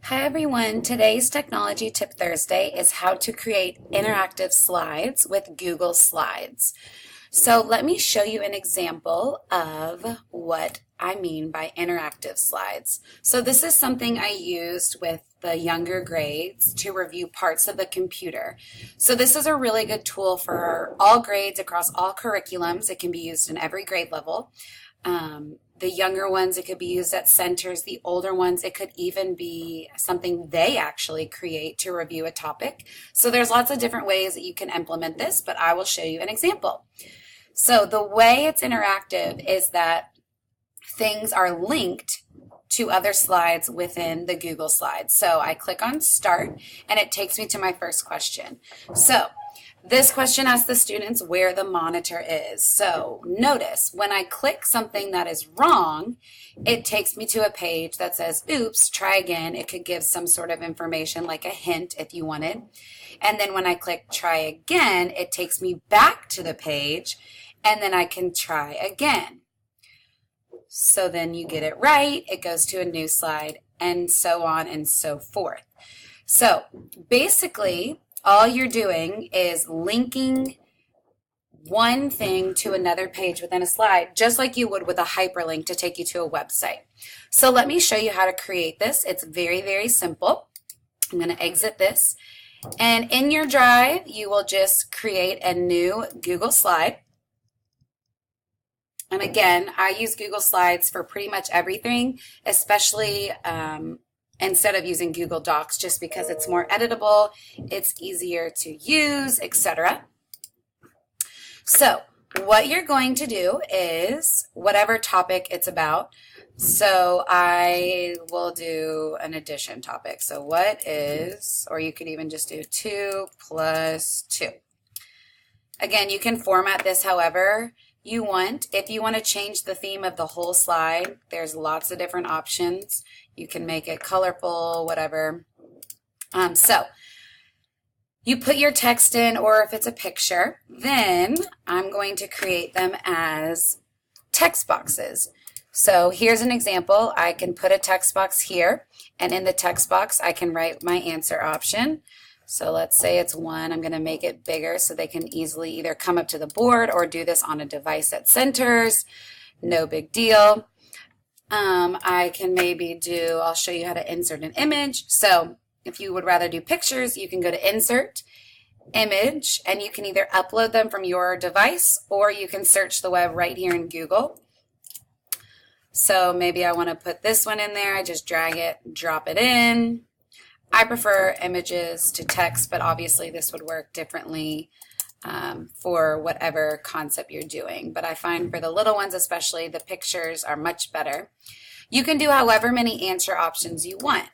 Hi everyone, today's Technology Tip Thursday is how to create interactive slides with Google Slides. So let me show you an example of what I mean by interactive slides. So this is something I used with the younger grades to review parts of the computer. So this is a really good tool for all grades across all curriculums. It can be used in every grade level. The younger ones, it could be used at centers. The older ones, it could even be something they actually create to review a topic. So there's lots of different ways that you can implement this, but I will show you an example. So the way it's interactive is that things are linked to other slides within the Google Slides. So I click on Start, and it takes me to my first question. So this question asks the students where the monitor is. So notice when I click something that is wrong, it takes me to a page that says, oops, try again. It could give some sort of information like a hint if you wanted. And then when I click try again, it takes me back to the page and then I can try again. So then you get it right, it goes to a new slide and so on and so forth. So basically, all you're doing is linking one thing to another page within a slide, just like you would with a hyperlink to take you to a website. So let me show you how to create this. It's very, very simple. I'm going to exit this. And in your drive, you will just create a new Google slide. And again, I use Google Slides for pretty much everything, especially instead of using Google Docs, just because it's more editable, it's easier to use, etc. So what you're going to do is whatever topic it's about. So I will do an addition topic. So what is, or you could even just do 2 plus 2. Again, you can format this however you want. If you want to change the theme of the whole slide, there's lots of different options. You can make it colorful, whatever. So you put your text in, or if it's a picture, then I'm going to create them as text boxes. So here's an example. I can put a text box here, and in the text box I can write my answer option. So let's say it's 1. I'm going to make it bigger so they can easily either come up to the board or do this on a device at centers. No big deal. I can maybe do, I'll show you how to insert an image. So if you would rather do pictures, you can go to Insert, Image, and you can either upload them from your device or you can search the web right here in Google. So maybe I want to put this one in there. I just drag it, drop it in. I prefer images to text, but obviously this would work differently for whatever concept you're doing. But I find for the little ones especially, the pictures are much better. You can do however many answer options you want.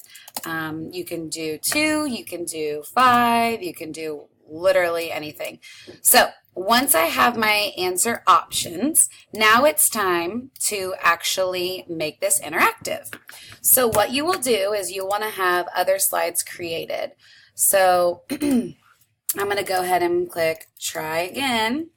You can do 2, you can do 5, you can do literally anything. So once I have my answer options, now it's time to actually make this interactive. So what you will do is you'll want to have other slides created. So I'm going to go ahead and click try again.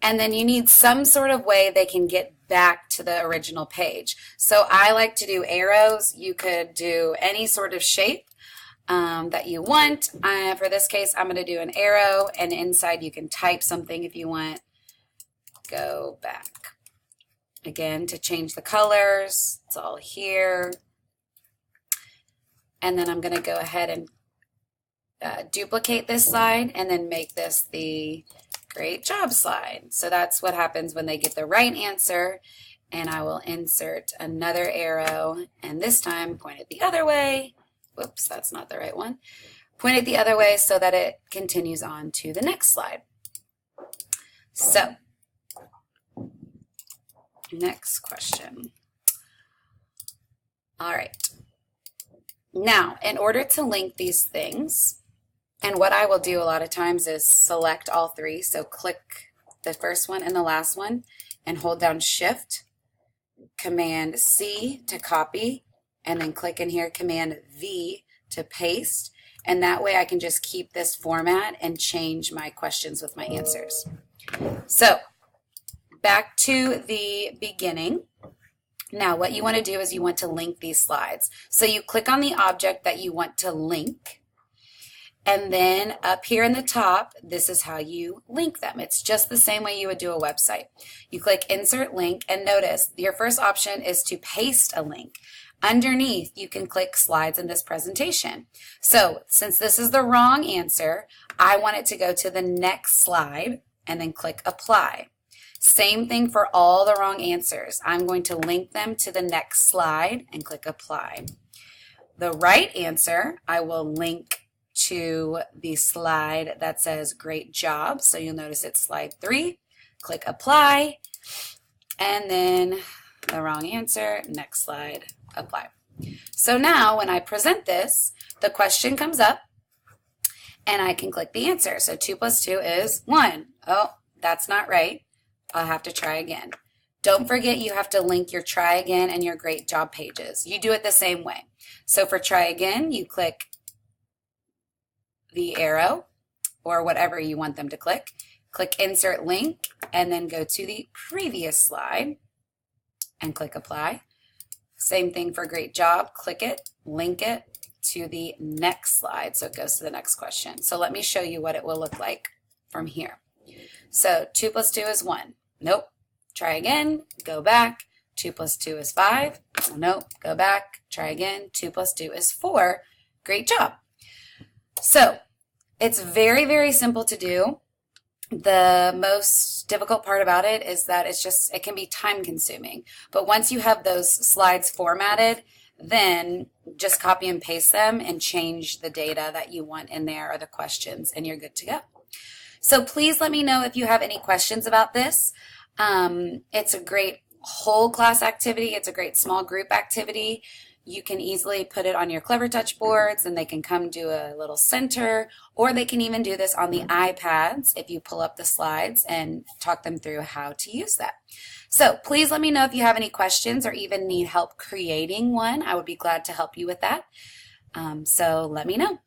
And then you need some sort of way they can get back to the original page. So I like to do arrows. You could do any sort of shape that you want. For this case, I'm going to do an arrow, and inside you can type something if you want. Go back. Again, to change the colors, it's all here. And then I'm going to go ahead and duplicate this slide and then make this the great job slide. So that's what happens when they get the right answer. And I will insert another arrow, and this time point it the other way. Whoops, that's not the right one. Point it the other way so that it continues on to the next slide. So, next question. All right. Now, in order to link these things, and what I will do a lot of times is select all 3. So click the first one and the last one and hold down Shift, Command C to copy, and then click in here, Command V to paste, and that way I can just keep this format and change my questions with my answers. So back to the beginning. Now, what you want to do is you want to link these slides. So you click on the object that you want to link, and then up here in the top, this is how you link them. It's just the same way you would do a website. You click Insert Link, and notice your first option is to paste a link. Underneath, you can click Slides in this presentation. So since this is the wrong answer, I want it to go to the next slide and then click Apply. Same thing for all the wrong answers. I'm going to link them to the next slide and click Apply. The right answer, I will link to the slide that says Great Job. So you'll notice it's slide 3. Click Apply, and then the wrong answer, next slide, Apply. So now when I present this, the question comes up and I can click the answer. So 2 plus 2 is 1. Oh, that's not right. I'll have to try again. Don't forget you have to link your try again and your Great Job pages. You do it the same way. So for try again, you click the arrow or whatever you want them to click. Click Insert Link and then go to the previous slide and click Apply. Same thing for Great Job. Click it, link it to the next slide so it goes to the next question. So let me show you what it will look like from here. So 2 plus 2 is 1. Nope. Try again. Go back. 2 plus 2 is 5. Nope. Go back. Try again. 2 plus 2 is 4. Great job. So it's very, very simple to do. The most difficult part about it is that it can be time consuming. But once you have those slides formatted, then just copy and paste them and change the data that you want in there or the questions, and you're good to go. So please let me know if you have any questions about this. It's a great whole class activity. It's a great small group activity. You can easily put it on your Clevertouch boards and they can come do a little center, or they can even do this on the iPads if you pull up the slides and talk them through how to use that. So please let me know if you have any questions or even need help creating one. I would be glad to help you with that. So let me know.